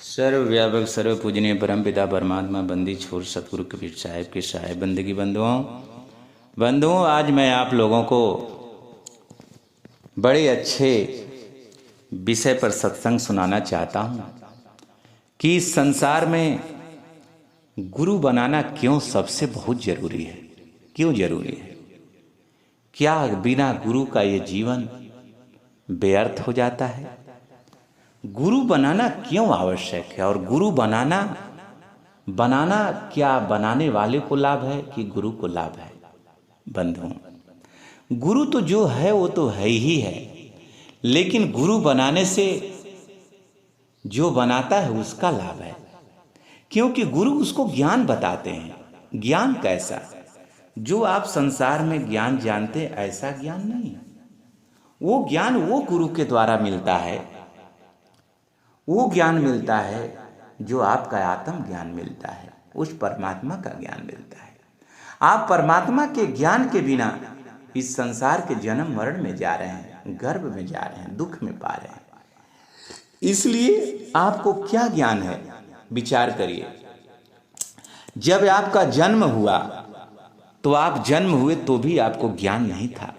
सर्वव्यापक सर्व पूजनीय परम पिता परमात्मा बंदी छोर सतगुरु कबीर साहिब के साहिब बंदगी बंधुओं आज मैं आप लोगों को बड़े अच्छे विषय पर सत्संग सुनाना चाहता हूँ कि इस संसार में गुरु बनाना क्यों सबसे बहुत जरूरी है। क्यों जरूरी है? क्या बिना गुरु का ये जीवन व्यर्थ हो जाता है? गुरु बनाना क्यों आवश्यक है? और गुरु बनाना क्या बनाने वाले को लाभ है कि गुरु को लाभ है? बंधुओं, गुरु तो जो है वो तो है ही है, लेकिन गुरु बनाने से जो बनाता है उसका लाभ है, क्योंकि गुरु उसको ज्ञान बताते हैं। ज्ञान कैसा? जो आप संसार में ज्ञान जानते हैं ऐसा ज्ञान नहीं। वो ज्ञान वो गुरु के द्वारा मिलता है, वो ज्ञान मिलता है जो आपका आत्म ज्ञान मिलता है, उस परमात्मा का ज्ञान मिलता है। आप परमात्मा के ज्ञान के बिना इस संसार के जन्म मरण में जा रहे हैं, गर्भ में जा रहे हैं, दुख में पा रहे हैं। इसलिए आपको क्या ज्ञान है, विचार करिए। जब आपका जन्म हुआ तो आप जन्म हुए तो भी आपको ज्ञान नहीं था,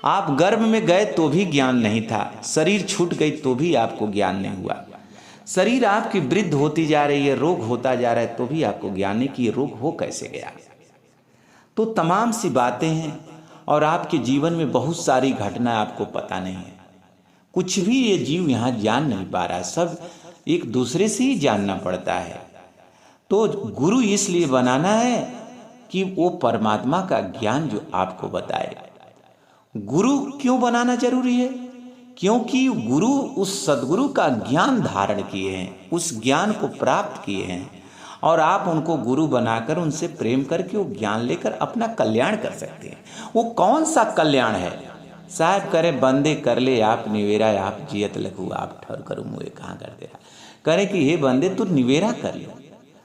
आप गर्भ में गए तो भी ज्ञान नहीं था, शरीर छूट गई तो भी आपको ज्ञान नहीं हुआ, शरीर आपकी वृद्ध होती जा रही है, रोग होता जा रहा है तो भी आपको ज्ञान नहीं कि ये रोग हो कैसे गया। तो तमाम सी बातें हैं और आपके जीवन में बहुत सारी घटना आपको पता नहीं है। कुछ भी ये जीव यहाँ जान नहीं पा रहा है, सब एक दूसरे से ही जानना पड़ता है। तो गुरु इसलिए बनाना है कि वो परमात्मा का ज्ञान जो आपको बताए। गुरु क्यों बनाना जरूरी है? क्योंकि गुरु उस सदगुरु का ज्ञान धारण किए हैं, उस ज्ञान को प्राप्त किए हैं और आप उनको गुरु बनाकर उनसे प्रेम करके वो ज्ञान लेकर अपना कल्याण कर सकते हैं। वो कौन सा कल्याण है? साहब करे बंदे कर ले आप निवेरा, आप जियत लगू आप ठहर करूँ मुझे कहाँ कर दे रहा। करे कि हे बंदे तू निवेरा कर लो,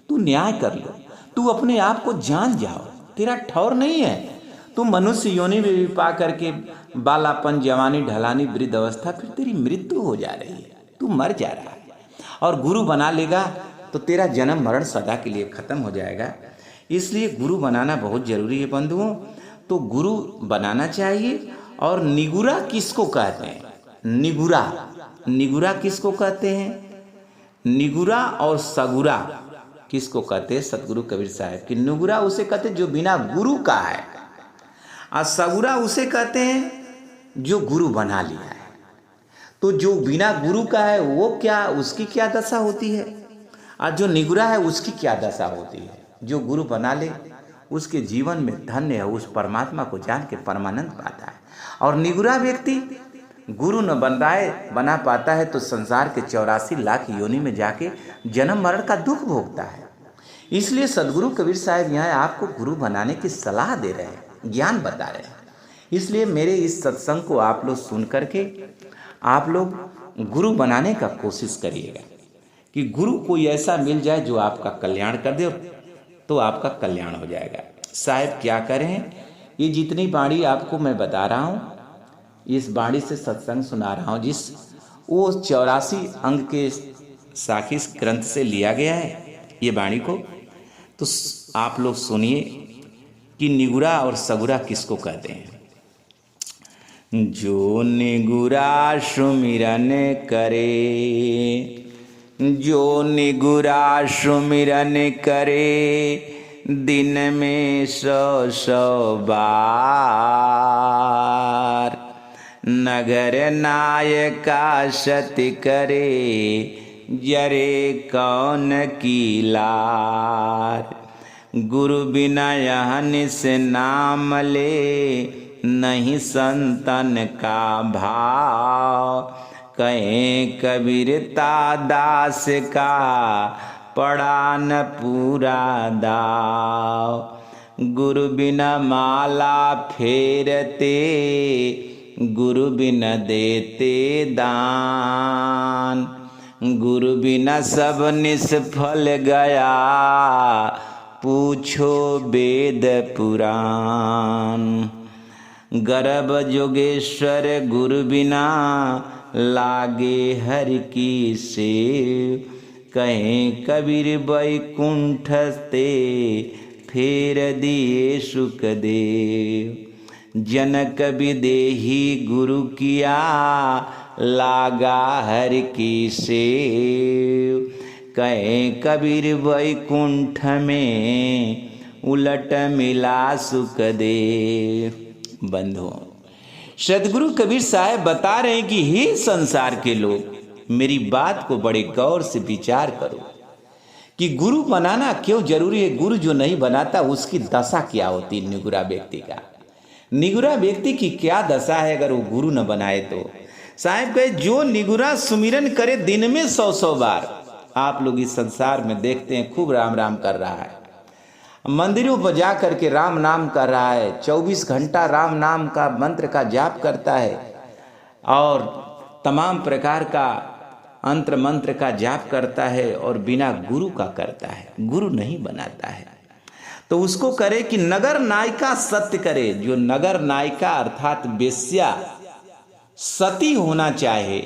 तू न्याय कर लो, तू अपने आप को जान जाओ, तेरा ठौर नहीं है। तू मनुष्य योनि में भी पा करके बालापन, जवानी, ढलानी, वृद्ध अवस्था, फिर तेरी मृत्यु हो जा रही है, तू मर जा रहा है। और गुरु बना लेगा तो तेरा जन्म मरण सदा के लिए खत्म हो जाएगा। इसलिए गुरु बनाना बहुत जरूरी है बंधुओं। तो गुरु बनाना चाहिए। और निगुरा किसको कहते हैं? निगुरा किसको कहते हैं? निगुरा और सगुरा किसको कहते हैं? सतगुरु कबीर साहब की निगुरा उसे कहते हैं जो बिना गुरु का है, और सगुरा उसे कहते हैं जो गुरु बना लिया है। तो जो बिना गुरु का है वो क्या, उसकी क्या दशा होती है, और जो निगुरा है उसकी क्या दशा होती है? जो गुरु बना ले उसके जीवन में धन्य है, उस परमात्मा को जान के परमानंद पाता है। और निगुरा व्यक्ति गुरु न बना पाता है तो संसार के 84 लाख योनि में जाके जन्म मरण का दुख भोगता है। इसलिए सदगुरु कबीर साहब यहाँ आपको गुरु बनाने की सलाह दे रहे हैं, ज्ञान बता रहे हैं। इसलिए मेरे इस सत्संग को आप लोग सुन करके आप लोग गुरु बनाने का कोशिश करिएगा कि गुरु कोई ऐसा मिल जाए जो आपका कल्याण कर दे, तो आपका कल्याण हो जाएगा। साहब क्या करें, ये जितनी बाणी आपको मैं बता रहा हूँ, इस बाणी से सत्संग सुना रहा हूँ, जिस वो 84 अंग के साखी ग्रंथ से लिया गया है ये बाणी को। तो आप लोग सुनिए कि निगुरा और सगुरा किसको कहते हैं। जो निगुरा सुमिरन करे, जो निगुरा सुमिरन करे, दिन में 100 बार, नगर नायका सति करे, जरे कौन की लार। गुरु बिना यहन से नाम ले, नहीं संतन का भाव। कहें कबीरता दास का, पड़ा न पूरा दाव। गुरु बिना माला फेरते, गुरु बिना देते दान। गुरु बिना सब निष्फल गया, पूछो वेद पुराण। गर्भ जोगेश्वर गुरु बिना, लागे हर की सेव। कहें कबीर बैकुंठ ते फेर दिए सुखदेव। जनक विदेही गुरु किया लागा हर की सेव। कहें कबीर बैकुंठ में उलट मिला सुखदेव। बंधुओं, सदगुरु कबीर साहब बता रहे हैं कि हे संसार के लोग, मेरी बात को बड़े गौर से विचार करो कि गुरु बनाना क्यों जरूरी है। गुरु जो नहीं बनाता उसकी दशा क्या होती है। निगुरा व्यक्ति का, निगुरा व्यक्ति की क्या दशा है अगर वो गुरु न बनाए तो। साहब कहे जो निगुरा सुमिरन करे दिन में 100-100 बार। आप लोग इस संसार में देखते हैं खूब राम राम कर रहा है, मंदिरों पर जा करके राम नाम कर रहा है, 24 घंटा राम नाम का मंत्र का जाप करता है और तमाम प्रकार का अंतर मंत्र का जाप करता है और बिना गुरु का करता है, गुरु नहीं बनाता है। तो उसको करे कि नगर नायिका सत्य करे। जो नगर नायिका अर्थात वेश्या सती होना चाहे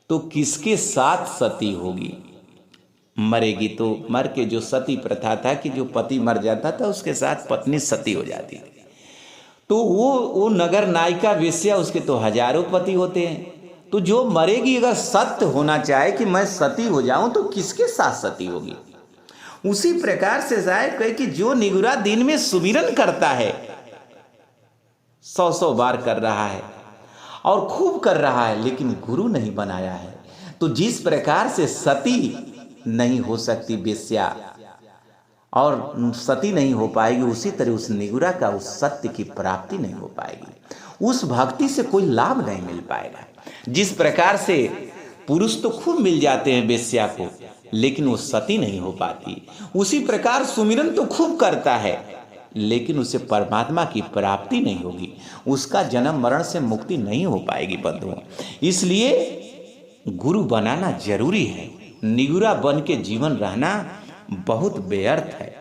तो किसके साथ सती होगी? मरेगी तो मर के, जो सती प्रथा था कि जो पति मर जाता था उसके साथ पत्नी सती हो जाती थी, तो वो नगर नायिका वेश्या, उसके तो हजारों पति होते हैं। तो जो मरेगी अगर सत्य होना चाहे कि मैं सती हो जाऊं तो किसके साथ सती होगी? उसी प्रकार से साहब कहे कि जो निगुरा दिन में सुमिरन करता है, 100-100 बार कर रहा है और खूब कर रहा है, लेकिन गुरु नहीं बनाया है, तो जिस प्रकार से सती नहीं हो सकती वेश्या और सती नहीं हो पाएगी, उसी तरह उस निगुरा का उस सत्य की प्राप्ति नहीं हो पाएगी। उस भक्ति से कोई लाभ नहीं मिल पाएगा। जिस प्रकार से पुरुष तो खूब मिल जाते हैं वेश्या को, लेकिन वो सती नहीं हो पाती, उसी प्रकार सुमिरन तो खूब करता है लेकिन उसे परमात्मा की प्राप्ति नहीं होगी, उसका जन्म मरण से मुक्ति नहीं हो पाएगी। बंधुओं, इसलिए गुरु बनाना जरूरी है। निगुरा बन के जीवन रहना बहुत व्यर्थ है।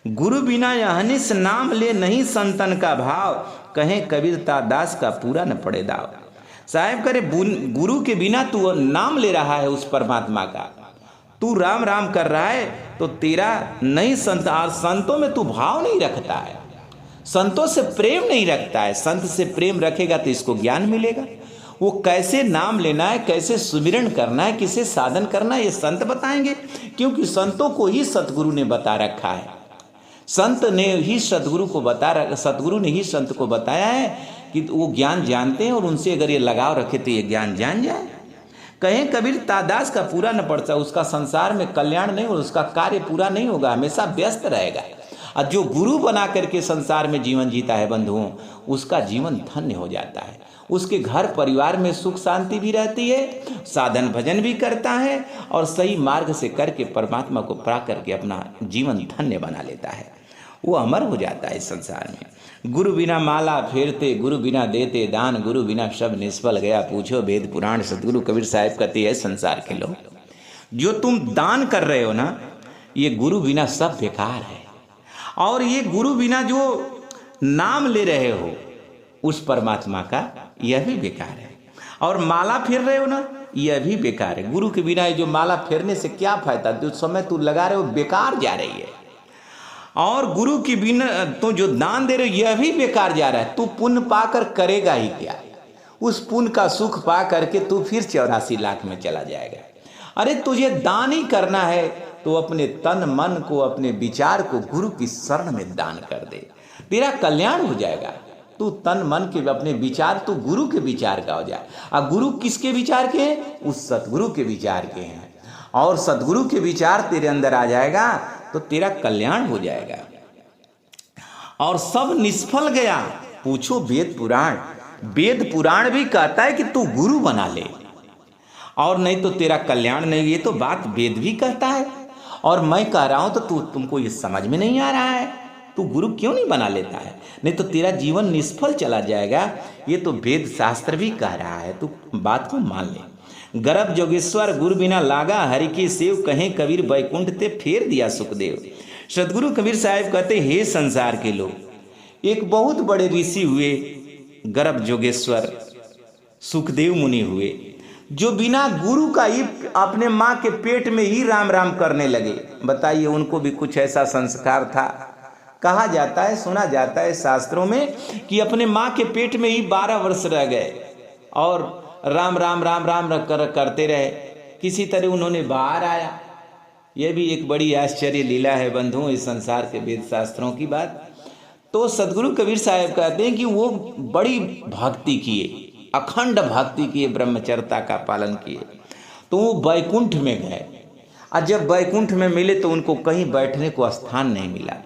गुरु बिना अहनिस नाम ले नहीं संतन का भाव। कहें कबीर दास का पूरा न पड़े दाव। साहब करे गुरु के बिना तू नाम ले रहा है उस परमात्मा का, तू राम राम कर रहा है तो तेरा नहीं संत, और संतों में तू भाव नहीं रखता है, संतों से प्रेम नहीं रखता है। संत से प्रेम रखेगा तो इसको ज्ञान मिलेगा। वो कैसे नाम लेना है, कैसे सुमिरन करना है, किसे साधन करना है, ये संत बताएंगे, क्योंकि संतों को ही सतगुरु ने बता रखा है। संत ने ही सतगुरु को सतगुरु ने ही संत को बताया है कि वो ज्ञान जानते हैं और उनसे अगर ये लगाव रखे तो ये ज्ञान जान जाए। कहें कबीर तादास का पूरा न पड़ता, उसका संसार में कल्याण नहीं हो, उसका कार्य पूरा नहीं होगा, हमेशा व्यस्त रहेगा। और जो गुरु बना करके संसार में जीवन जीता है बंधुओं, उसका जीवन धन्य हो जाता है। उसके घर परिवार में सुख शांति भी रहती है, साधन भजन भी करता है और सही मार्ग से करके परमात्मा को प्राप्त करके अपना जीवन धन्य बना लेता है। वो अमर हो जाता है इस संसार में। गुरु बिना माला फेरते, गुरु बिना देते दान, गुरु बिना सब निष्फल गया, पूछो वेद पुराण। सतगुरु कबीर साहब कहते हैं संसार के लोग, जो तुम दान कर रहे हो ना, ये गुरु बिना सब बेकार है। और ये गुरु बिना जो नाम ले रहे हो उस परमात्मा का, यह भी बेकार है। और माला फेर रहे हो ना, यह भी बेकार है। गुरु के बिना जो माला फेरने से क्या फायदा, जो समय तू लगा रहे हो बेकार जा रही है। और गुरु के बिना तो जो दान दे रहे हो यह भी बेकार जा रहा है। तू पुण्य पाकर करेगा ही क्या? उस पुण्य का सुख पा करके तू फिर 84 लाख में चला जाएगा। अरे तुझे दान ही करना है तो अपने तन मन को, अपने विचार को गुरु की शरण में दान कर दे, तेरा कल्याण हो जाएगा। तू तन मन के अपने विचार, तू गुरु के विचार का हो जाए। और गुरु किसके विचार के हैं? उस सतगुरु के विचार के हैं। और सतगुरु के विचार तेरे अंदर आ जाएगा तो तेरा कल्याण हो जाएगा। और सब निष्फल गया, पूछो वेद पुराण। वेद पुराण भी कहता है कि तू गुरु बना ले और नहीं तो तेरा कल्याण नहीं। ये तो बात वेद भी कहता है और मैं कह रहा हूं तो तुमको ये समझ में नहीं आ रहा है। तू गुरु क्यों नहीं बना लेता है? नहीं तो तेरा जीवन निष्फल चला जाएगा। ये तो वेद शास्त्र भी कह रहा है, तू बात को मान ले। गर्भ जोगेश्वर गुरु बिना लागा, हरि की सेव। कहें कबीर बैकुंठ ते फेर दिया सुखदेव। सतगुरु कबीर साहब कहते, हे संसार के लोग, एक बहुत बड़े ऋषि हुए, गर्भ जोगेश्वर सुखदेव मुनि हुए, जो बिना गुरु का ही अपने माँ के पेट में ही राम राम करने लगे। बताइए, उनको भी कुछ ऐसा संस्कार था? कहा जाता है, सुना जाता है शास्त्रों में कि अपने माँ के पेट में ही 12 वर्ष रह गए और राम राम राम राम करते रहे। किसी तरह उन्होंने बाहर आया। यह भी एक बड़ी आश्चर्य लीला है बंधुओं, इस संसार के वेद शास्त्रों की बात। तो सदगुरु कबीर साहब कहते हैं कि वो बड़ी भक्ति किए, अखंड भक्ति किए, ब्रह्मचर्यता का पालन किए। तो वो बैकुंठ में गए और जब बैकुंठ में मिले तो उनको कहीं बैठने को स्थान नहीं मिला।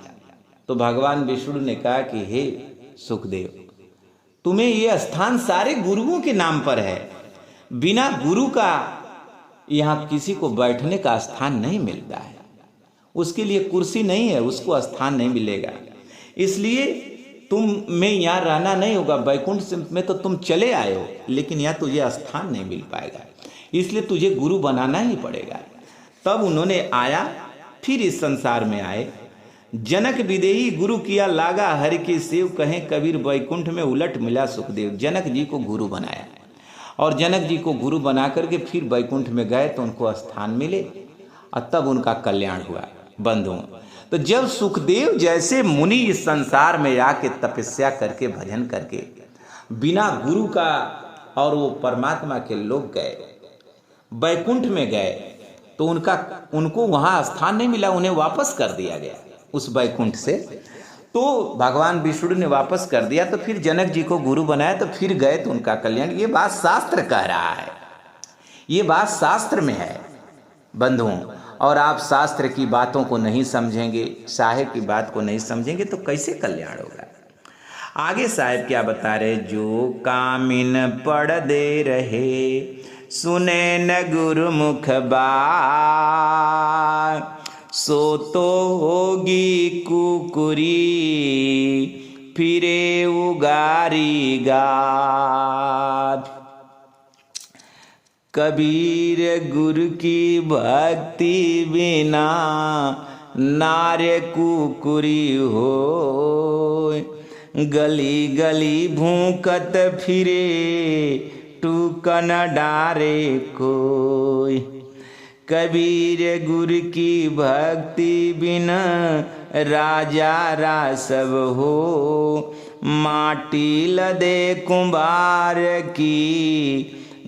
तो भगवान विष्णु ने कहा कि हे सुखदेव, तुम्हें ये स्थान सारे गुरुओं के नाम पर है, बिना गुरु का यहाँ किसी को बैठने का स्थान नहीं मिलता है। उसके लिए कुर्सी नहीं है, उसको स्थान नहीं मिलेगा। इसलिए तुम में यहाँ रहना नहीं होगा। बैकुंठ में तो तुम चले आए हो, लेकिन यहाँ तुझे स्थान नहीं मिल पाएगा, इसलिए तुझे गुरु बनाना ही पड़ेगा। तब उन्होंने आया, फिर इस संसार में आए। जनक विदेही गुरु किया लागा, हरि के सेव कहें कबीर, बैकुंठ में उलट मिला सुखदेव। जनक जी को गुरु बनाया और जनक जी को गुरु बना करके फिर बैकुंठ में गए तो उनको स्थान मिले और तब उनका कल्याण हुआ। बंधुओं, तो जब सुखदेव जैसे मुनि इस संसार में आके तपस्या करके भजन करके बिना गुरु का, और वो परमात्मा के लोग गए, बैकुंठ में गए, तो उनको वहां स्थान नहीं मिला, उन्हें वापस कर दिया गया उस बैकुंठ से। तो भगवान विष्णु ने वापस कर दिया, तो फिर जनक जी को गुरु बनाया, तो फिर गए तो उनका कल्याण। ये बात शास्त्र कह रहा है, ये बात शास्त्र में है बंधुओं। और आप शास्त्र की बातों को नहीं समझेंगे, साहेब की बात को नहीं समझेंगे तो कैसे कल्याण होगा। आगे साहेब क्या बता रहे, जो कामिन पढ़ दे रहे, सुने न गुरुमुख बात, सो तो होगी कुकुरी, फिरे उगारी गात। कबीर गुरु की भक्ति बिना, नारे कुकुरी हो, गली गली भूकत फिरे, टूकन डारे कोई। कबीर गुरु की भक्ति बिना, राजा रासव हो, माटी लदे कुंभार की,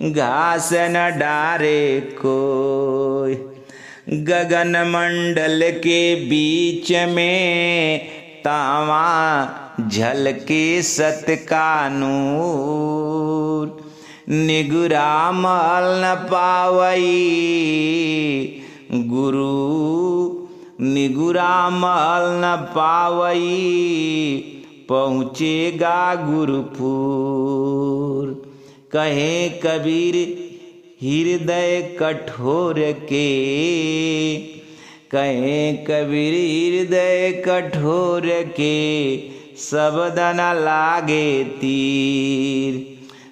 घास न डारे कोई। गगन मंडल के बीच में, तावा झलके सत का नूर, निगुरा मल न पावई गुरु, निगुरा मल न पावई, पहुँचेगा गुरुपुर। कहे कबीर हृदय कठोर के, कहे कबीर हृदय कठोर के, शब्द न लागे तीर।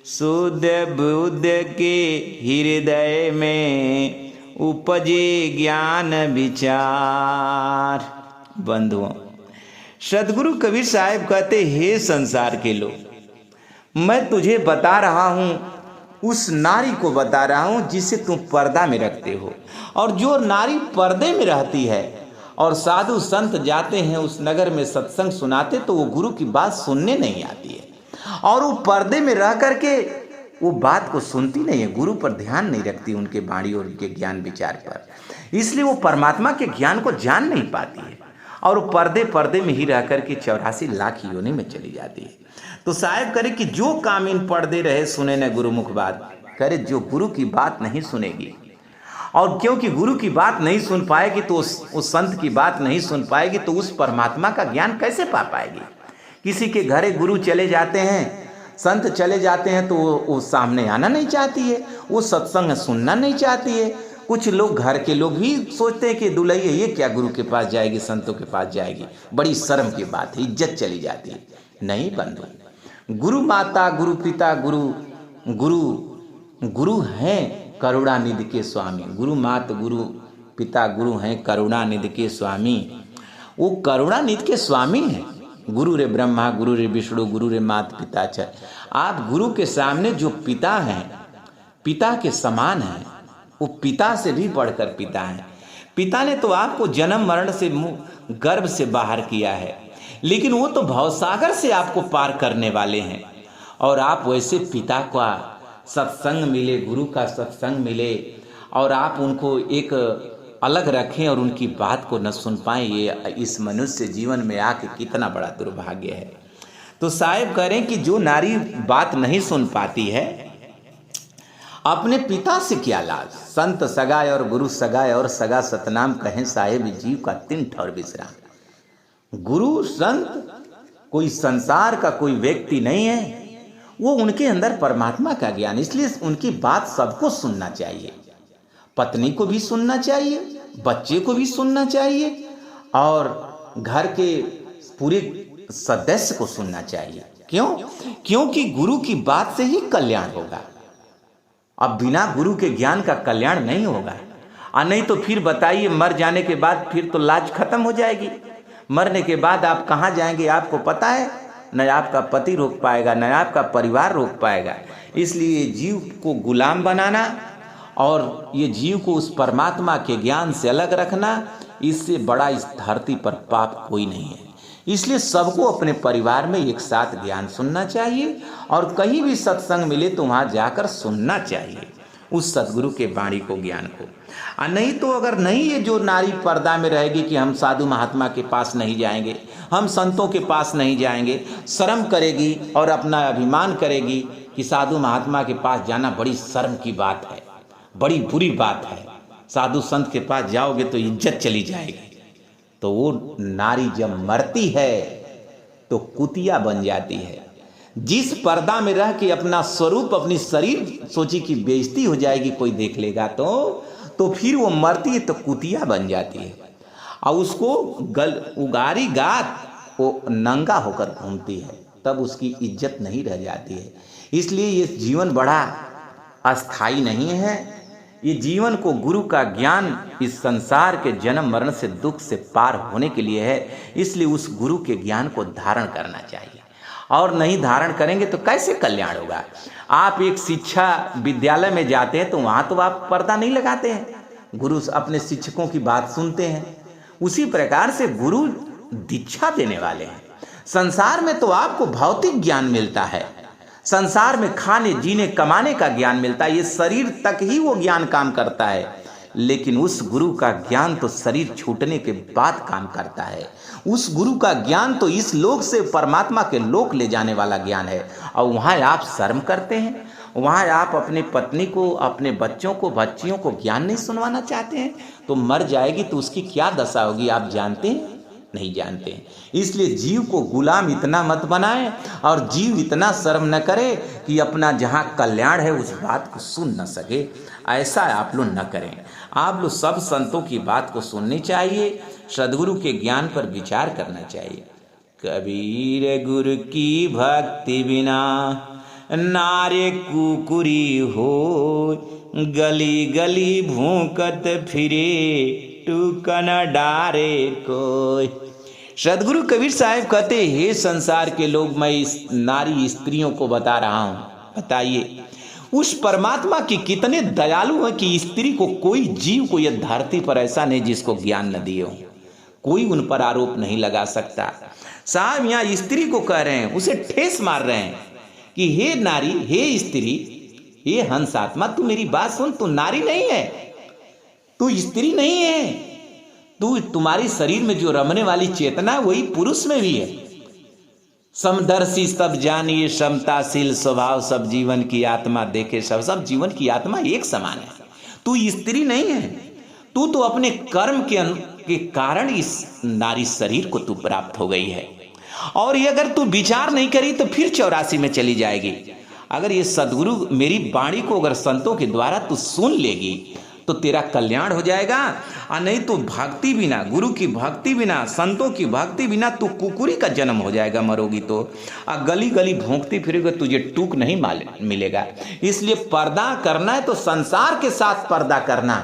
शुद्ध बुद्ध के हृदय में, उपजे ज्ञान विचार। बंधुओं, सदगुरु कबीर साहब कहते, हे संसार के लोग, मैं तुझे बता रहा हूँ, उस नारी को बता रहा हूँ जिसे तुम पर्दा में रखते हो। और जो नारी पर्दे में रहती है और साधु संत जाते हैं उस नगर में सत्संग सुनाते, तो वो गुरु की बात सुनने नहीं आती है और वो पर्दे में रह करके वो बात को सुनती नहीं है, गुरु पर ध्यान नहीं रखती, उनके वाणी और उनके ज्ञान विचार पर। इसलिए वो परमात्मा के ज्ञान को जान नहीं पाती है और वो पर्दे में ही रह करके 84 लाख योनि में चली जाती है। तो साहब करे कि जो कामिन पर्दे रहे, सुने न गुरुमुख बात। करे जो गुरु की बात नहीं सुनेगी, और क्योंकि गुरु की बात नहीं सुन पाएगी तो उस संत की बात नहीं सुन पाएगी, तो उस परमात्मा का ज्ञान कैसे पा पाएगी। किसी के घरे गुरु चले जाते हैं, संत चले जाते हैं, तो वो सामने आना नहीं चाहती है, वो सत्संग सुनना नहीं चाहती है। कुछ लोग, घर के लोग भी सोचते हैं कि दुल्हैया ये क्या गुरु के पास जाएगी, संतों के पास जाएगी, बड़ी शर्म की बात है, इज्जत चली जाती है। नहीं बंधु, गुरु माता, गुरु पिता, गुरु हैं करुणानिधि के स्वामी। गुरु माता, गुरु पिता, गुरु हैं करुणानिधि के स्वामी। वो करुणानिधि के स्वामी हैं। गुरु रे ब्रह्मा, गुरु रे विष्णु, गुरु रे माता पिता च। आप गुरु के सामने जो पिता हैं, पिता के समान है, वो पिता से भी बढ़कर पिता है। पिता ने तो आपको जन्म मरण से गर्भ से बाहर किया है, लेकिन वो तो भवसागर से आपको पार करने वाले हैं। और आप वैसे पिता का सत्संग मिले, गुरु का सत्संग मिले, और आप उनको एक अलग रखें और उनकी बात को न सुन पाएं, ये इस मनुष्य जीवन में आके कितना बड़ा दुर्भाग्य है। तो साहेब करें कि जो नारी बात नहीं सुन पाती है, अपने पिता से क्या लाज। संत सगाए और गुरु सगाए और सगा सतनाम कहें साहेब जीव का तीन ठौर विश्राम। गुरु संत कोई संसार का कोई व्यक्ति नहीं है, वो उनके अंदर परमात्मा का ज्ञान, इसलिए उनकी बात सबको सुनना चाहिए। पत्नी को भी सुनना चाहिए, बच्चे को भी सुनना चाहिए, और घर के पूरे सदस्य को सुनना चाहिए। क्यों? क्योंकि गुरु की बात से ही कल्याण होगा। अब बिना गुरु के ज्ञान का कल्याण नहीं होगा। नहीं तो फिर बताइए, मर जाने के बाद फिर तो लाज खत्म हो जाएगी। मरने के बाद आप कहाँ जाएंगे आपको पता है? न आपका पति रोक पाएगा, न आपका परिवार रोक पाएगा। इसलिए जीव को गुलाम बनाना और ये जीव को उस परमात्मा के ज्ञान से अलग रखना, इससे बड़ा इस धरती पर पाप कोई नहीं है। इसलिए सबको अपने परिवार में एक साथ ज्ञान सुनना चाहिए, और कहीं भी सत्संग मिले तो वहाँ जाकर सुनना चाहिए उस सदगुरु के वाणी को, ज्ञान को। नहीं तो अगर नहीं, ये जो नारी पर्दा में रहेगी कि हम साधु महात्मा के पास नहीं जाएंगे, हम संतों के पास नहीं जाएंगे, शर्म करेगी और अपना अभिमान करेगी कि साधु महात्मा के पास जाना बड़ी शर्म की बात है, बड़ी बुरी बात है, साधु संत के पास जाओगे तो इज्जत चली जाएगी। तो वो नारी जब मरती है तो कुतिया बन जाती है। जिस पर्दा में रह के अपना स्वरूप, अपनी शरीर सोची कि बेइज्जती हो जाएगी, कोई देख लेगा तो फिर वो मरती है तो कुतिया बन जाती है, और उसको उगारी गात वो नंगा होकर घूमती है, तब उसकी इज्जत नहीं रह जाती है। इसलिए ये जीवन बड़ा अस्थाई नहीं है। ये जीवन को गुरु का ज्ञान इस संसार के जन्म मरण से, दुख से पार होने के लिए है। इसलिए उस गुरु के ज्ञान को धारण करना चाहिए, और नहीं धारण करेंगे तो कैसे कल्याण होगा। आप एक शिक्षा विद्यालय में जाते हैं तो वहाँ तो आप पर्दा नहीं लगाते हैं, गुरु अपने शिक्षकों की बात सुनते हैं। उसी प्रकार से गुरु दीक्षा देने वाले हैं। संसार में तो आपको भौतिक ज्ञान मिलता है, संसार में खाने जीने कमाने का ज्ञान मिलता है, ये शरीर तक ही वो ज्ञान काम करता है। लेकिन उस गुरु का ज्ञान तो शरीर छूटने के बाद काम करता है। उस गुरु का ज्ञान तो इस लोक से परमात्मा के लोक ले जाने वाला ज्ञान है। और वहाँ आप शर्म करते हैं, वहाँ आप अपने पत्नी को, अपने बच्चों को, बच्चियों को ज्ञान नहीं सुनवाना चाहते हैं। तो मर जाएगी तो उसकी क्या दशा होगी आप जानते हैं? नहीं जानते हैं। इसलिए जीव को गुलाम इतना मत बनाएं, और जीव इतना शर्म न करे कि अपना जहाँ कल्याण है उस बात को सुन न सके। ऐसा आप लोग न करें। आप लोग सब संतों की बात को सुननी चाहिए, सदगुरु के ज्ञान पर विचार करना चाहिए। कबीर गुरु की भक्ति बिना नारे कुकुरी हो, गली गली भूकत फिरे टूका न डारे कोई। सदगुरु कबीर साहब कहते, हे संसार के लोग, मैं इस नारी स्त्रियों को बता रहा हूँ, बताइए उस परमात्मा की कितने दयालु हैं कि स्त्री को कोई जीव को यह धरती पर ऐसा नहीं जिसको ज्ञान न दिए हो। कोई उन पर आरोप नहीं लगा सकता। साहब यहाँ स्त्री को कह रहे हैं, उसे ठेस मार रहे हैं कि हे नारी, हे स्त्री, हे हंस आत्मा, तू मेरी बात सुन, तू नारी नहीं है, तू स्त्री नहीं है, तुम्हारी शरीर में जो रमने वाली चेतना है वही पुरुष में भी है। समदर्शी सब जानिए, समताशील स्वभाव सब जीवन की आत्मा देखे, सब जीवन की आत्मा एक समान है। तू स्त्री नहीं है, तू तो अपने कर्म के कारण इस नारी शरीर को तू प्राप्त हो गई है। और ये अगर तू विचार नहीं करी तो फिर 84 में चली जाएगी। अगर ये सदगुरु मेरी वाणी को अगर संतों के द्वारा तू सुन लेगी तो तेरा कल्याण हो जाएगा। और नहीं तो भक्ति बिना, गुरु की भक्ति बिना, संतों की भक्ति बिना तू कुकुरी का जन्म हो जाएगा, मरोगी तो। और गली गली भोंकती फिरेगा, तुझे टूक नहीं मिलेगा। इसलिए पर्दा करना है तो संसार के साथ पर्दा करना,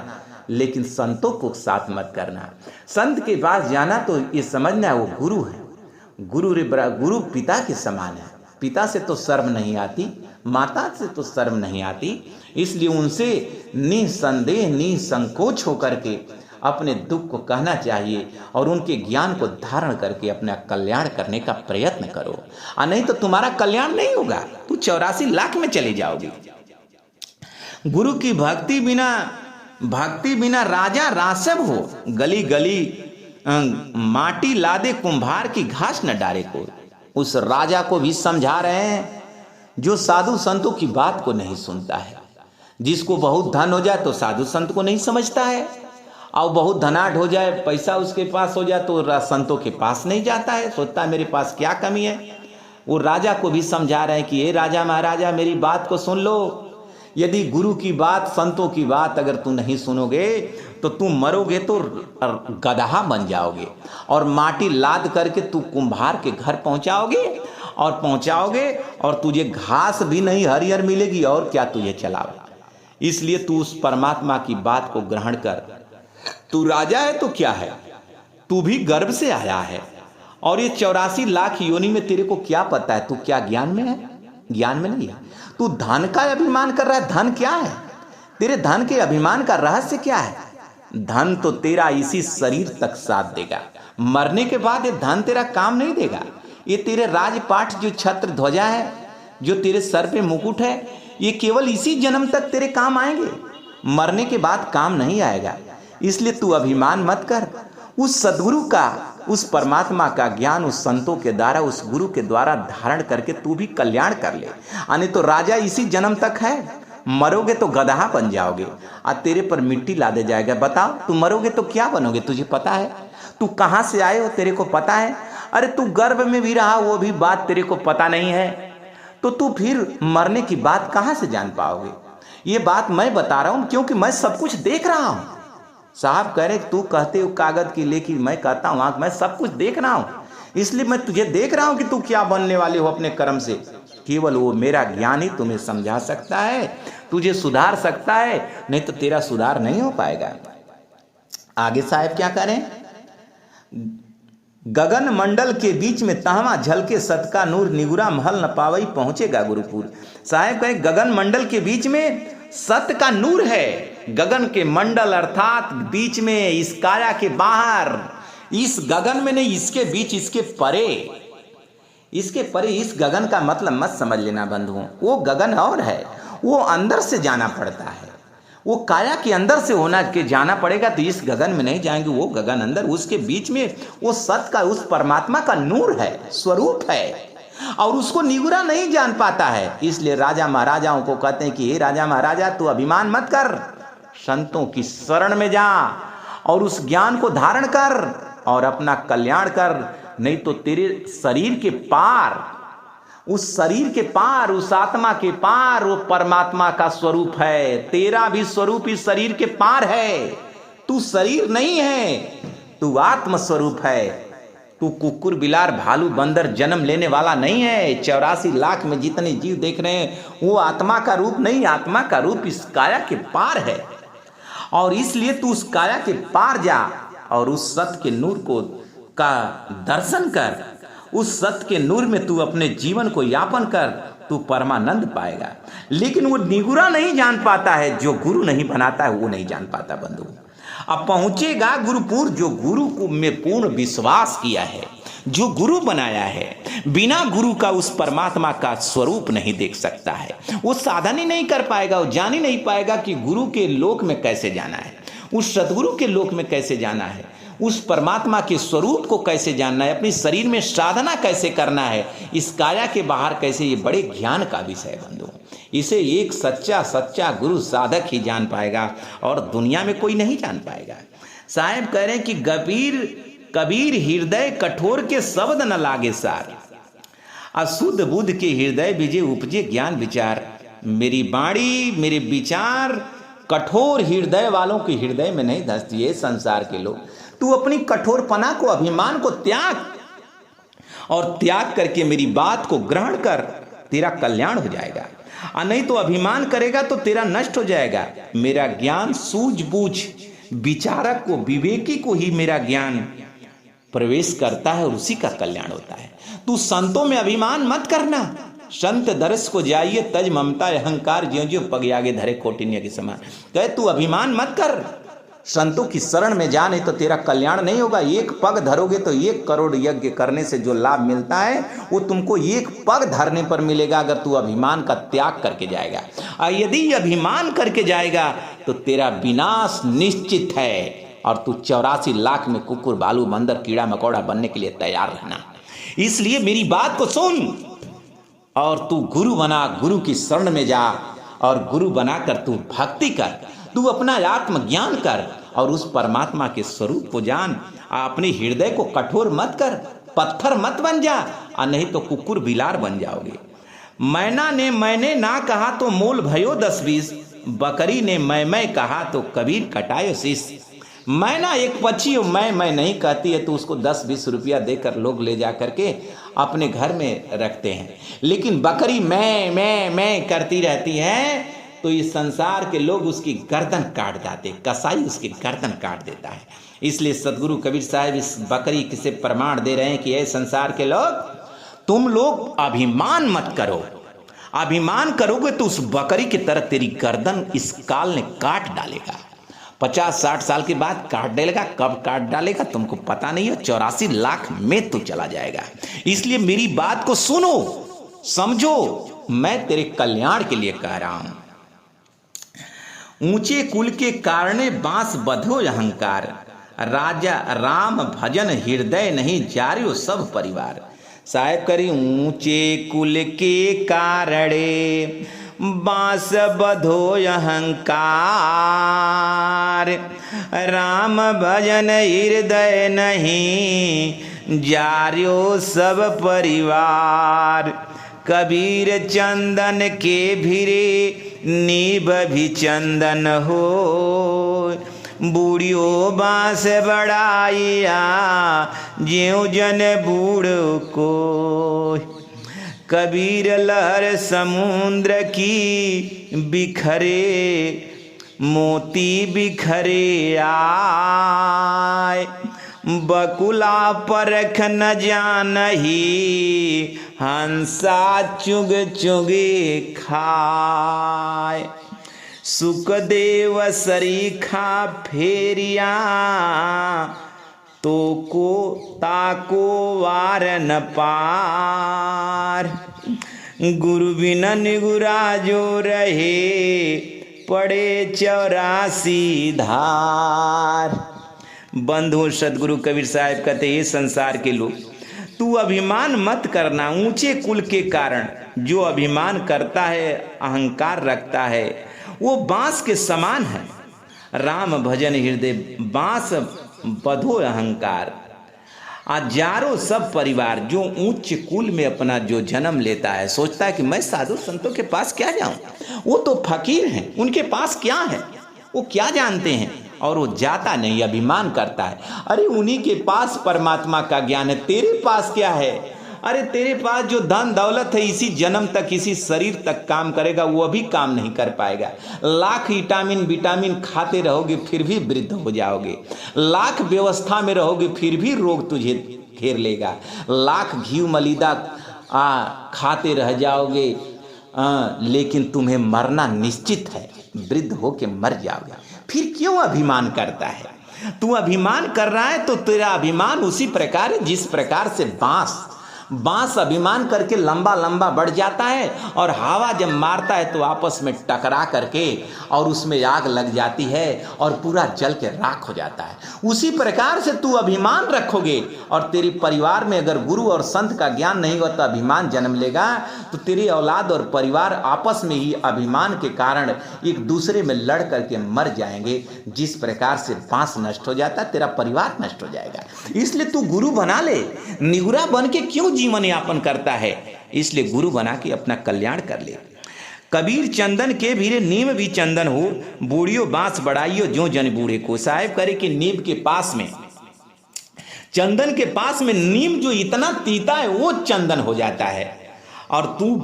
लेकिन संतों को साथ मत करना। संत के पास जाना तो ये समझना है वो गुरु है, गुरु पिता के समान है। पिता से तो शर्म नहीं आती, माता से तो शर्म नहीं आती, इसलिए उनसे निसंदेह निसंकोच होकर के अपने दुख को कहना चाहिए और उनके ज्ञान को धारण करके अपना कल्याण करने का प्रयत्न करो, और नहीं तो तुम्हारा कल्याण नहीं होगा, तू 84 लाख में चले जाओगे। गुरु की भक्ति बिना राजा रासव हो, गली गली माटी लादे कुंभार की घास न डारे को। उस राजा को भी समझा रहे हैं जो साधु संतों की बात को नहीं सुनता है। जिसको बहुत धन हो जाए तो साधु संत को नहीं समझता है, और बहुत धनाढ़ हो जाए, पैसा उसके पास हो जाए तो संतों के पास नहीं जाता है, सोचता है मेरे पास क्या कमी है। वो राजा को भी समझा रहे हैं कि ये राजा महाराजा मेरी बात को सुन लो। यदि गुरु की बात संतों की बात अगर तू नहीं सुनोगे तो तुम मरोगे तो गदहा बन जाओगे, और माटी लाद करके तू कुंभार के घर पहुंचाओगे और तुझे घास भी नहीं हरियर मिलेगी, और क्या तुझे चलाओ। इसलिए तू उस परमात्मा की बात को ग्रहण कर। तू राजा है तो क्या है, तू भी गर्भ से आया है, और ये 84 लाख योनि में तेरे को क्या पता है तू क्या ज्ञान में है? ज्ञान में नहीं है। तू धन का अभिमान कर रहा है, धन क्या है? तेरे धन के अभिमान का रहस्य क्या है? धन तो तेरा इसी शरीर तक साथ देगा, मरने के बाद ये धन तेरा काम नहीं देगा। ये तेरे राजपाट जो छत्र ध्वजा है, जो तेरे सर पे मुकुट है, ये केवल इसी जन्म तक तेरे काम आएंगे, मरने के बाद काम नहीं आएगा। इसलिए तू अभिमान मत कर। उस सदगुरु का, उस परमात्मा का ज्ञान उस संतों के द्वारा, उस गुरु के द्वारा धारण करके तू भी कल्याण कर ले। यानी तो राजा इसी जन्म तक है, मरोगे तो गदहा बन जाओगे और तेरे पर मिट्टी लादे जाएगा। बताओ तू मरोगे तो क्या बनोगे? तुझे पता है? तू कहाँ से आए हो तेरे को पता है? अरे तू गर्भ में भी रहा वो भी बात तेरे को पता नहीं है, तो तू फिर मरने की बात कहाँ से जान पाओगे? ये बात मैं बता रहा हूँ क्योंकि मैं सब कुछ देख रहा हूँ। साहब कह रहे तू कहते हो कागज की, लेकिन मैं कहता हूँ आंख, मैं सब कुछ देख रहा हूँ, इसलिए मैं तुझे देख रहा हूँ कि तू क्या बनने वाले हो अपने कर्म से। केवल वो मेरा ज्ञान ही तुम्हें समझा सकता है, तुझे सुधार सकता है, नहीं तो तेरा सुधार नहीं हो पाएगा। आगे साहब क्या करें? गगन मंडल के बीच में तहवा झलके सत का नूर, निगुरा महल न पावई पहुंचेगा गुरुपुर। साहब कहे गगन मंडल के बीच में सत का नूर है। गगन के मंडल अर्थात बीच में, इस काया के बाहर, इस गगन में नहीं, इसके बीच, इसके परे, इसके परे। इस गगन का मतलब मत समझ लेना बंधुओं, वो गगन और है, वो अंदर से जाना पड़ता है, वो काया के अंदर से होना के जाना पड़ेगा। तो इस गगन में नहीं जाएंगे, वो गगन अंदर, उसके बीच में वो सत का, उस परमात्मा का नूर है, स्वरूप है, और उसको निगुरा नहीं जान पाता है। इसलिए राजा महाराजाओं को कहते हैं कि हे राजा महाराजा तू अभिमान मत कर, संतों की शरण में जा और उस ज्ञान को धारण कर और अपना कल्याण कर, नहीं तो तेरे शरीर के पार, उस शरीर के पार, उस आत्मा के पार वो परमात्मा का स्वरूप है। तेरा भी स्वरूप इस शरीर के पार है। तू शरीर नहीं है, तू आत्म स्वरूप है। तू कुकुर बिलार भालू बंदर जन्म लेने वाला नहीं है। 84 लाख में जितने जीव देख रहे हैं वो आत्मा का रूप नहीं, आत्मा का रूप इस काया के पार है। और इसलिए तू उस काया के पार जा और उस सत्य के नूर को का दर्शन कर, उस सत्य के नूर में तू अपने जीवन को यापन कर, तू परमानंद पाएगा। लेकिन वो निगुरा नहीं जान पाता है, जो गुरु नहीं बनाता है वो नहीं जान पाता बंधु। अब पहुंचेगा गुरुपुर जो गुरु को में पूर्ण विश्वास किया है, जो गुरु बनाया है, बिना गुरु का उस परमात्मा का स्वरूप नहीं देख सकता है। वो साधन ही नहीं कर पाएगा, वो जान ही नहीं पाएगा कि गुरु के लोक में कैसे जाना है, उस सदगुरु के लोक में कैसे जाना है, उस परमात्मा के स्वरूप को कैसे जानना है, अपने शरीर में साधना कैसे करना है, इस काया के बाहर कैसे। ये बड़े ज्ञान का विषय है बंधु। इसे एक सच्चा गुरु साधक ही जान पाएगा और दुनिया में कोई नहीं जान पाएगा। साहब कह रहे हैं कि कबीर हृदय कठोर के शब्द न लागे सार, अशुद्ध बुद्ध के हृदय विजय उपजे ज्ञान विचार। मेरी वाणी मेरे विचार कठोर हृदय वालों के हृदय में नहीं धंसती है। संसार के लोग, तू अपनी कठोरपना को, अभिमान को त्याग और त्याग करके मेरी बात को ग्रहण कर, तेरा कल्याण हो जाएगा। और नहीं तो अभिमान करेगा तो तेरा नष्ट हो जाएगा। मेरा ज्ञान सूझबूझ विचारक को, विवेकी को ही मेरा ज्ञान प्रवेश करता है और उसी का कल्याण होता है। तू संतों में अभिमान मत करना, संत दरस को जाइए तज ममता अहंकार ज्यों ज्यों पग आगे धरे कोटिन्य के समान। कहे तू अभिमान मत कर, संतों की शरण में जा, नहीं तो तेरा कल्याण नहीं होगा। एक पग धरोगे तो 1 करोड़ यज्ञ करने से जो लाभ मिलता है वो तुमको 1 पग धरने पर मिलेगा, अगर तू अभिमान का त्याग करके जाएगा। और यदि अभिमान करके जाएगा तो तेरा विनाश निश्चित है, और तू 84 लाख में कुकुर भालू बंदर कीड़ा मकोड़ा बनने के लिए तैयार रहना। इसलिए मेरी बात को सुन और तू गुरु बना, गुरु की शरण में जा, और गुरु बनाकर तू भक्ति कर, तू अपना आत्मज्ञान कर और उस परमात्मा के स्वरूप को जान। अपने हृदय को कठोर मत कर, पत्थर मत बन जा, और नहीं तो कुकुर बिलार बन जाओगे। मैना ने मैंने ना कहा तो मोल भयो 10-20, बकरी ने मैं कहा तो कबीर कटायो शीश। मैना एक पक्षी हो, मैं नहीं कहती है तो उसको 10-20 रुपया देकर लोग ले जा करके अपने घर में रखते हैं, लेकिन बकरी मैं करती रहती है तो इस संसार के लोग उसकी गर्दन काट जाते, कसाई उसकी गर्दन काट देता है। इसलिए सदगुरु कबीर साहब इस बकरी से प्रमाण दे रहे हैं कि ये संसार के लोग, तुम लोग अभिमान मत करो। अभिमान करोगे तो उस बकरी की तरह तेरी गर्दन इस काल ने काट डालेगा। 50-60 साल के बाद काट डालेगा, कब काट डालेगा तुमको पता नहीं है। 84 लाख में तो चला जाएगा। इसलिए मेरी बात को सुनो, समझो, मैं तेरे कल्याण के लिए कह रहा हूं। ऊंचे कुल के कारणे बांस बधो अहंकार, राजा राम भजन हृदय नहीं जारियो सब परिवार। साहेब करी ऊंचे कुल के कारणे बांस बधो अहंकार, राम भजन हृदय नहीं जारियो सब परिवार। कबीर चंदन के भिरे नीब भी चंदन हो, बूढ़ियो बांस बढ़ाइया ज्यों जन बूढ़ को। कबीर लहर समुद्र की बिखरे मोती बिखरे आए, बकुला परख न जानही हंसा चुग चुगे खाए। सुखदेव सरीखा फेरिया तो को ताको वार न पार। गुरु बिना निगुरा जो रहे पड़े 84 धार। बंधु सदगुरु कबीर साहब कहते ये संसार के लोग, तू अभिमान मत करना। ऊंचे कुल के कारण जो अभिमान करता है, अहंकार रखता है, वो बांस के समान है। राम भजन हृदय बांस बधो अहंकार। हजारों सब परिवार जो उच्च कुल में अपना जो जन्म लेता है, सोचता है कि मैं साधु संतों के पास क्या जाऊं, वो तो फकीर हैं, उनके पास क्या है, वो क्या जानते हैं, और वो जाता नहीं, अभिमान करता है। अरे उन्हीं के पास परमात्मा का ज्ञान है, तेरे पास क्या है? अरे तेरे पास जो धन दौलत है इसी जन्म तक, इसी शरीर तक काम करेगा, वो भी काम नहीं कर पाएगा। लाख विटामिन खाते रहोगे फिर भी वृद्ध हो जाओगे, लाख व्यवस्था में रहोगे फिर भी रोग तुझे घेर लेगा, लाख घी मलिदा खाते रह जाओगे, लेकिन तुम्हें मरना निश्चित है, वृद्ध होके मर जाओगे। फिर क्यों अभिमान करता है? तू अभिमान कर रहा है तो तेरा अभिमान उसी प्रकार है जिस प्रकार से बांस अभिमान करके लंबा लंबा बढ़ जाता है, और हवा जब मारता है तो आपस में टकरा करके और उसमें आग लग जाती है और पूरा जल के राख हो जाता है। उसी प्रकार से तू अभिमान रखोगे और तेरे परिवार में अगर गुरु और संत का ज्ञान नहीं होता तो अभिमान जन्म लेगा, तो तेरी औलाद और परिवार आपस में ही अभिमान के कारण एक दूसरे में लड़ करके मर जाएंगे। जिस प्रकार से बांस नष्ट हो जाता है, तेरा परिवार नष्ट हो जाएगा। इसलिए तू गुरु बना ले। निगुरा बन के क्यों जीवन यापन करता है? इसलिए गुरु बना के अपना कल्याण कर ले। कबीर चंदन के भीरे नीम भी चंदन हो, बूढ़ियो बांस बढ़ाइयो जो जन बूढ़े को। साहेब करे कि नीम के पास में, चंदन के पास में नीम जो इतना तीता है वो चंदन हो जाता है, और तू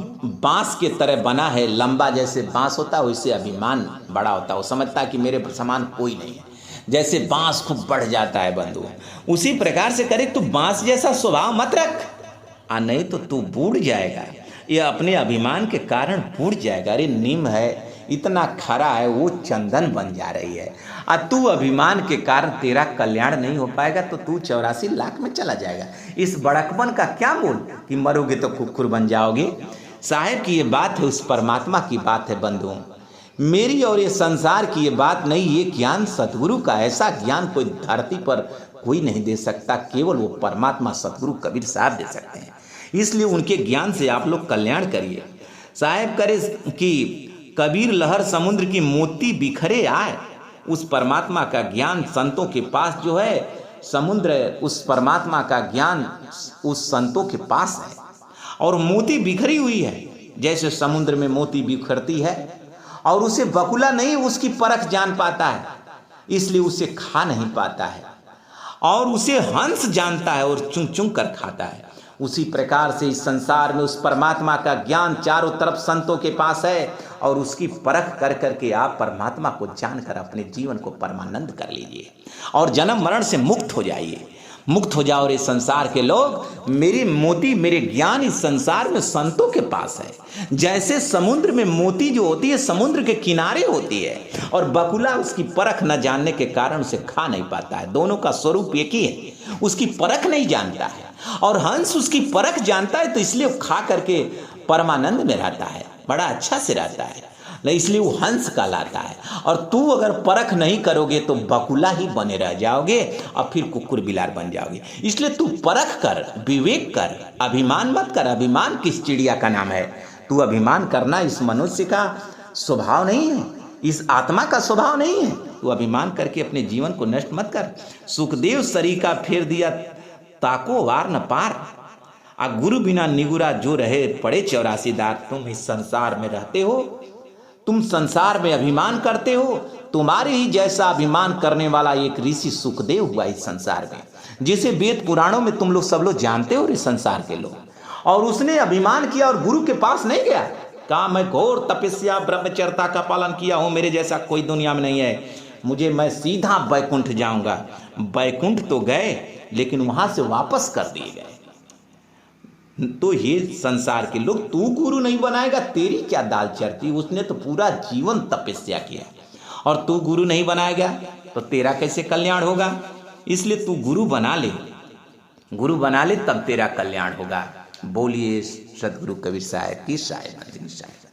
बांस के तरह बना है, लंबा जैसे बांस होता है वैसे अभिमान बड़ा होता है। वो समझता है कि मेरे समान कोई नहीं है, जैसे बांस खूब बढ़ जाता है बंधु। उसी प्रकार से करे, तू बांस जैसा स्वभाव मत रख, नहीं तो तू बूढ़ जाएगा। ये अपने अभिमान के कारण फूट जाएगा। अरे नीम है, इतना खरा है, वो चंदन बन जा रही है। और तू अभिमान के कारण तेरा कल्याण नहीं हो पाएगा तो तू 84 लाख में चला जाएगा। इस बड़कपन का क्या मोल कि मरोगे तो कुकुर बन जाओगे। साहेब की ये बात है, उस परमात्मा की बात है बंधुओं, मेरी और ये संसार की ये बात नहीं। ये ज्ञान सतगुरु का, ऐसा ज्ञान कोई धरती पर कोई नहीं दे सकता, केवल वो परमात्मा सतगुरु कबीर साहब दे सकते हैं। इसलिए उनके ज्ञान से आप लोग कल्याण करिए। साहेब करे कि कबीर लहर समुद्र की मोती बिखरे आए, उस परमात्मा का ज्ञान संतों के पास जो है, समुद्र उस परमात्मा का ज्ञान उस संतों के पास है और मोती बिखरी हुई है। जैसे समुद्र में मोती बिखरती है और उसे बकुला नहीं उसकी परख जान पाता है, इसलिए उसे खा नहीं पाता है, और उसे हंस जानता है और चुंग चुंग कर खाता है। उसी प्रकार से इस संसार में उस परमात्मा का ज्ञान चारों तरफ संतों के पास है और उसकी परख कर करके आप परमात्मा को जानकर अपने जीवन को परमानंद कर लीजिए और जन्म मरण से मुक्त हो जाइए। मुक्त हो जाओ रे संसार के लोग। मेरे मोती, मेरे ज्ञान इस संसार में संतों के पास है। जैसे समुद्र में मोती जो होती है समुद्र के किनारे होती है और बकुला उसकी परख न जानने के कारण उसे खा नहीं पाता है। दोनों का स्वरूप एक ही है, उसकी परख नहीं जानता है। और हंस उसकी परख जानता है तो इसलिए वो खा करके परमानंद में रहता है, बड़ा अच्छा से रहता है, इसलिए वो हंस कहलाता है। और तू अगर परख नहीं करोगे तो बकुला ही बने रह जाओगे और फिर कुकुर बिलार बन जाओगे। इसलिए तू परख कर, विवेक कर, अभिमान मत कर। अभिमान किस चिड़िया का नाम है? तू अभिमान करना इस मनुष्य का स्वभाव नहीं है, इस आत्मा का स्वभाव नहीं है। तू अभिमान करके अपने जीवन को नष्ट मत कर। सुखदेव सरीका फेर दिया ताको वार न पार, आ गुरु बिना निगुरा जो रहे पड़े 84 दार। तुम इस संसार में रहते हो, तुम संसार में अभिमान करते हो। तुम्हारे ही जैसा अभिमान करने वाला एक ऋषि सुखदेव हुआ इस संसार में, जिसे वेद पुराणों में तुम लोग सब लोग जानते हो इस संसार के लोग। और उसने अभिमान किया और गुरु के पास नहीं गया, कहा मैं घोर तपस्या ब्रह्मचर्या का पालन किया हूं, मेरे जैसा कोई दुनिया में नहीं है, मुझे मैं सीधा बैकुंठ जाऊंगा। बैकुंठ तो गए लेकिन वहां से वापस कर दिए गए। तो ये संसार के लोग, तू गुरु नहीं बनाएगा, तेरी क्या दाल चलती। उसने तो पूरा जीवन तपस्या किया और तू गुरु नहीं बनाएगा तो तेरा कैसे कल्याण होगा। इसलिए तू गुरु बना ले, गुरु बना ले तब तेरा कल्याण होगा। बोलिए सदगुरु कबीर साहब की साहेब।